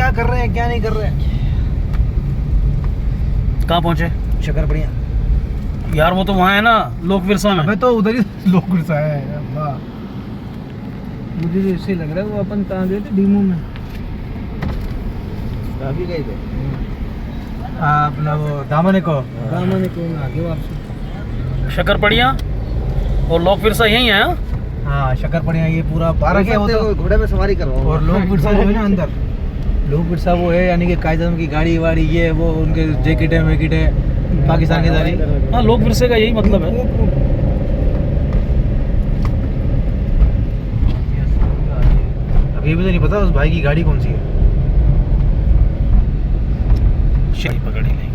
क्या कर रहे हैं क्या नहीं कर रहे हैं। कहाँ पहुँचे? शकरपड़ियाँ। यार वो तो वहाँ है ना लोक विरसा में। मैं तो उधर ही लोग गुस्सा है। वाह, मुझे तो इससे लग रहा है वो अपन कहाँ गए थे, डीमू में काफी गए थे। अपना वो दामन को आगे वापसी। शकरपड़ियाँ और लोक विरसा यही है। हाँ शकरपड़ियाँ ये पूरा पार्क है वो तो। घोड़े पे सवारी करवाओ। और लोक बिरसा जो है ना अंदर, लोक बिरसा वो है यानी कि कायदे की गाड़ी वाड़ी ये वो उनके जैकेट है वेकेट है पाकिस्तान की सारी। हाँ लोक विरसे का यही मतलब है। अब ये भी तो नहीं पता उस भाई की गाड़ी कौन सी है। शाही पकड़ ही लेंगे।